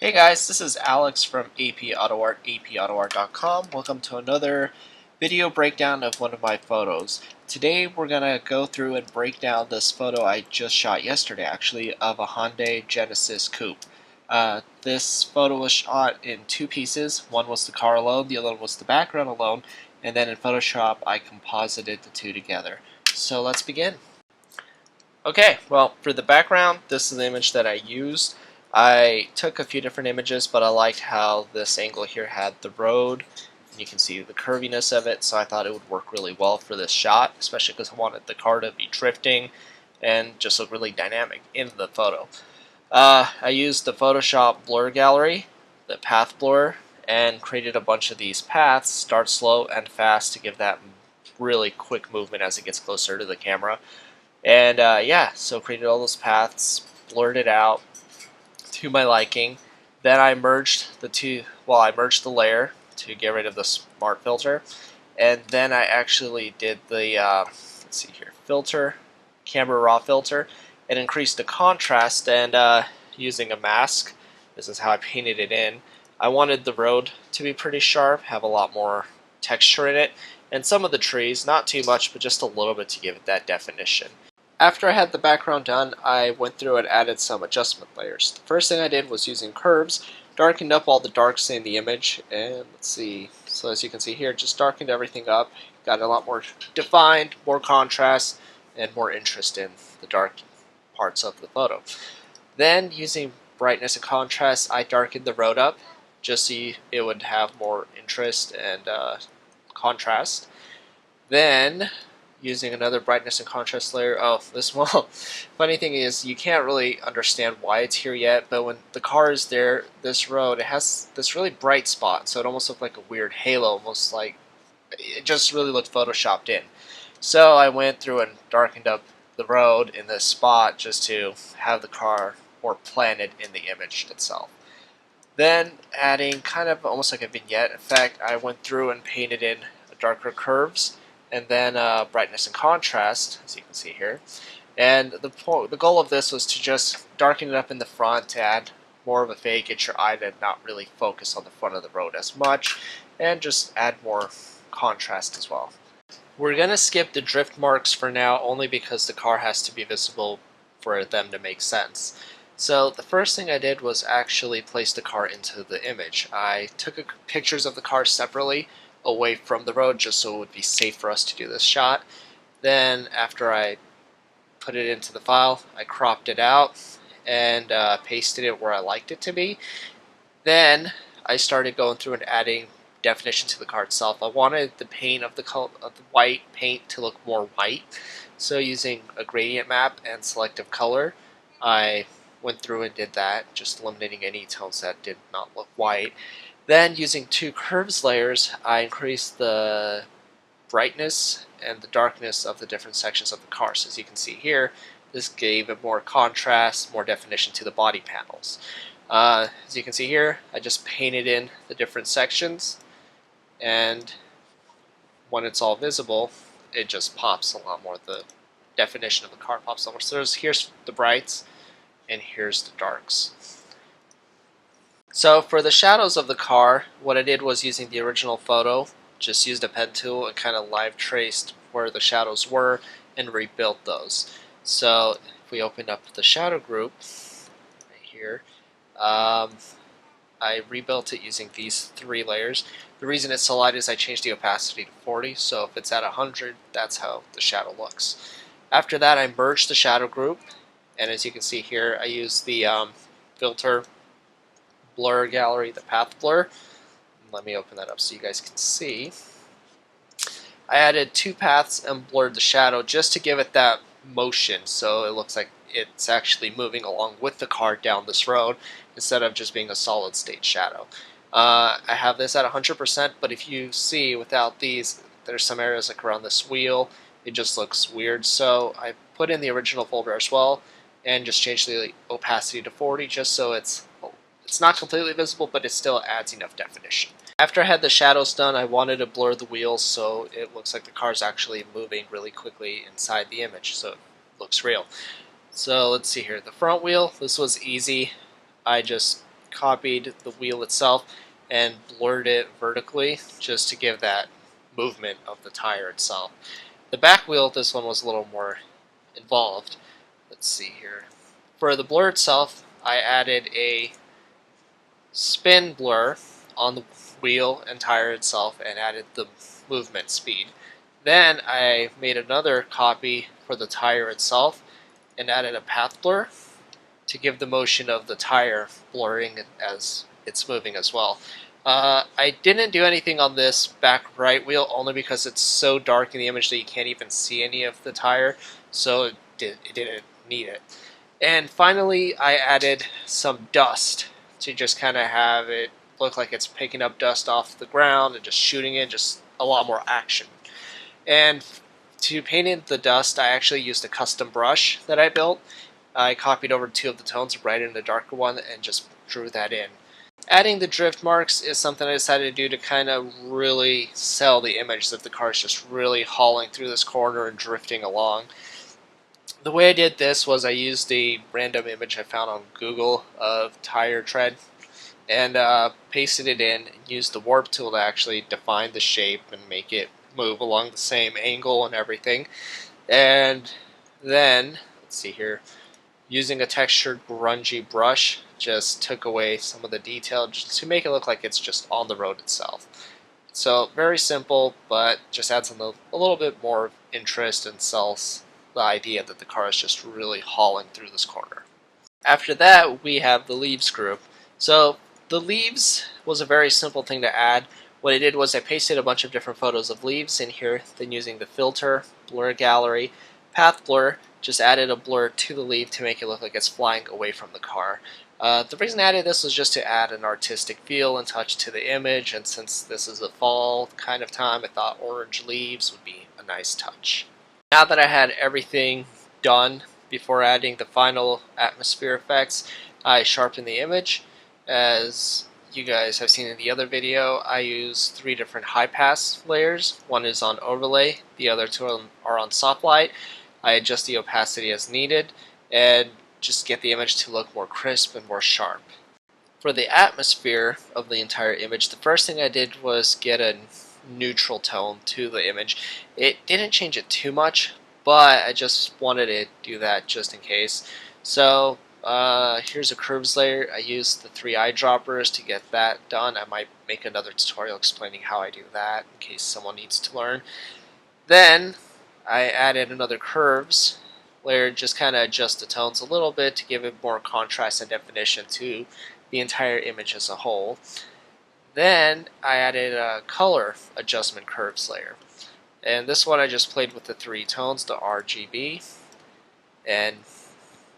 Hey guys, this is Alex from AP Auto Art, apautoart.com. Welcome to another video breakdown of one of my photos. Today we're going to go through and break down this photo I just shot yesterday, actually, of a Hyundai Genesis Coupe. This photo was shot in two pieces. One was the car alone, the other one was the background alone, and then in Photoshop I composited the two together. So let's begin. Okay, well, for the background, this is the image that I used. I took a few different images, but I liked how this angle here had the road. You can see the curviness of it, so I thought it would work really well for this shot, especially because I wanted the car to be drifting and just look really dynamic in the photo. I used the Photoshop blur gallery, the path blur, and created a bunch of these paths, start slow and fast, to give that really quick movement as it gets closer to the camera. And yeah, so created all those paths, blurred it out to my liking. Then I merged the two, well, I merged the layer to get rid of the smart filter. And then I actually did the, let's see here, filter, camera raw filter, and increased the contrast. And using a mask, this is how I painted it in. I wanted the road to be pretty sharp, have a lot more texture in it, and some of the trees, not too much, but just a little bit to give it that definition. After I had the background done, I went through and added some adjustment layers. The first thing I did was using curves, darkened up all the darks in the image, and let's see, so as you can see here, just darkened everything up, got a lot more defined, more contrast, and more interest in the dark parts of the photo. Then, using brightness and contrast, I darkened the road up, just so it would have more interest and contrast. Then, using another brightness and contrast layer. Oh, this one. Funny thing is, you can't really understand why it's here yet, but when the car is there, this road, it has this really bright spot, so it almost looked like a weird halo, almost like it just really looked photoshopped in. So I went through and darkened up the road in this spot just to have the car more planted in the image itself. Then, adding kind of almost like a vignette effect, I went through and painted in darker curves, and then brightness and contrast, as you can see here. And the goal of this was to just darken it up in the front to add more of a fade, get your eye to not really focus on the front of the road as much, and just add more contrast as well. We're going to skip the drift marks for now, only because the car has to be visible for them to make sense. So the first thing I did was actually place the car into the image. I took pictures of the car separately, away from the road, just so it would be safe for us to do this shot. Then after I put it into the file, I cropped it out and pasted it where I liked it to be. Then I started going through and adding definition to the car itself. I wanted the paint of the white paint to look more white, so using a gradient map and selective color, I went through and did that, just eliminating any tones that did not look white. Then, using two curves layers, I increased the brightness and the darkness of the different sections of the car. So as you can see here, this gave it more contrast, more definition to the body panels. As you can see here, I just painted in the different sections, and when it's all visible, it just pops a lot more. The definition of the car pops a lot more. So here's the brights, and here's the darks. So for the shadows of the car, what I did was, using the original photo, just used a pen tool and kind of live traced where the shadows were and rebuilt those. So if we open up the shadow group right here, I rebuilt it using these three layers. The reason it's so light is I changed the opacity to 40, so if it's at 100, that's how the shadow looks. After that, I merged the shadow group, and as you can see here, I used the filter blur gallery, the path blur. Let me open that up so you guys can see. I added two paths and blurred the shadow just to give it that motion, so it looks like it's actually moving along with the car down this road instead of just being a solid state shadow. I have this at 100%, but if you see without these, there's some areas like around this wheel, it just looks weird. So I put in the original folder as well and just changed the opacity to 40 just so it's not completely visible, but it still adds enough definition. After I had the shadows done, I wanted to blur the wheels so it looks like the car's actually moving really quickly inside the image, so it looks real. So let's see here. The front wheel, this was easy. I just copied the wheel itself and blurred it vertically just to give that movement of the tire itself. The back wheel, this one was a little more involved. Let's see here. For the blur itself, I added a spin blur on the wheel and tire itself and added the movement speed. Then I made another copy for the tire itself and added a path blur to give the motion of the tire blurring as it's moving as well. I didn't do anything on this back right wheel only because it's so dark in the image that you can't even see any of the tire, so it didn't need it. And finally, I added some dust to just kind of have it look like it's picking up dust off the ground and just shooting it, just a lot more action. And to paint in the dust, I actually used a custom brush that I built. I copied over 2 of the tones, brighter and the darker one, and just drew that in. Adding the drift marks is something I decided to do to kind of really sell the image that the car is just really hauling through this corner and drifting along. The way I did this was I used a random image I found on Google of tire tread and pasted it in and used the warp tool to actually define the shape and make it move along the same angle and everything. And then, let's see here, using a textured grungy brush just took away some of the detail just to make it look like it's just on the road itself. So very simple, but just adds a little bit more interest and sells the idea that the car is just really hauling through this corner. After that, we have the leaves group. So the leaves was a very simple thing to add. What I did was I pasted a bunch of different photos of leaves in here, then using the filter, blur gallery, path blur, just added a blur to the leaf to make it look like it's flying away from the car. The reason I added this was just to add an artistic feel and touch to the image, and since this is a fall kind of time, I thought orange leaves would be a nice touch. Now that I had everything done before adding the final atmosphere effects, I sharpened the image. As you guys have seen in the other video, I use 3 different high pass layers. One is on overlay, the other 2 are on soft light. I adjust the opacity as needed and just get the image to look more crisp and more sharp. For the atmosphere of the entire image, the first thing I did was get a neutral tone to the image. It didn't change it too much, but I just wanted to do that just in case. So here's a curves layer. I used the 3 eyedroppers to get that done. I might make another tutorial explaining how I do that in case someone needs to learn. Then I added another curves layer, just kind of adjust the tones a little bit to give it more contrast and definition to the entire image as a whole. Then I added a color adjustment curves layer, and this one I just played with the 3 tones, the RGB, and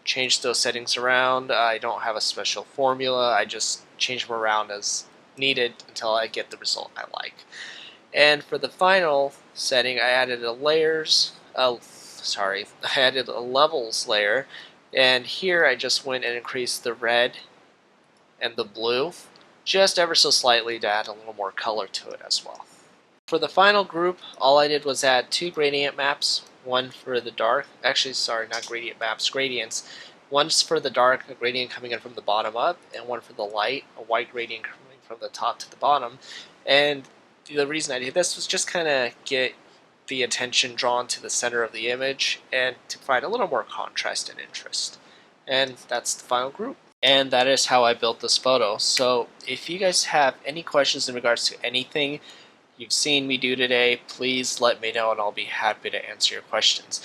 changed those settings around. I don't have a special formula, I just change them around as needed until I get the result I like. And for the final setting, I added a levels layer, and here I just went and increased the red and the blue just ever so slightly to add a little more color to it as well. For the final group, all I did was add 2 gradient maps, one for the dark, not gradient maps, gradients. One's for the dark, a gradient coming in from the bottom up, and one for the light, a white gradient coming from the top to the bottom. And the reason I did this was just kind of get the attention drawn to the center of the image and to provide a little more contrast and interest. And that's the final group. And that is how I built this photo. So if you guys have any questions in regards to anything you've seen me do today, please let me know and I'll be happy to answer your questions.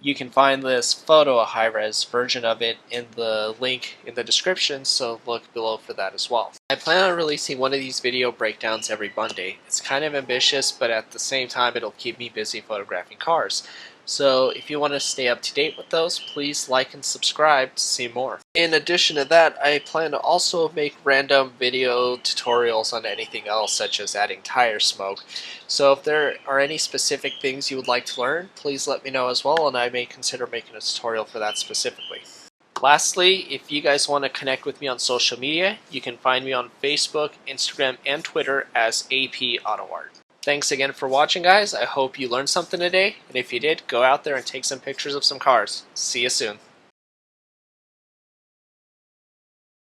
You can find this photo, a high-res version of it, in the link in the description, so look below for that as well. I plan on releasing one of these video breakdowns every Monday. It's kind of ambitious, but at the same time it'll keep me busy photographing cars. So if you want to stay up to date with those, please like and subscribe to see more. In addition to that, I plan to also make random video tutorials on anything else, such as adding tire smoke. So if there are any specific things you would like to learn, please let me know as well, and I may consider making a tutorial for that specifically. Lastly, if you guys want to connect with me on social media, you can find me on Facebook, Instagram, and Twitter as AP Auto Art. Thanks again for watching, guys. I hope you learned something today, and if you did, go out there and take some pictures of some cars. See you soon.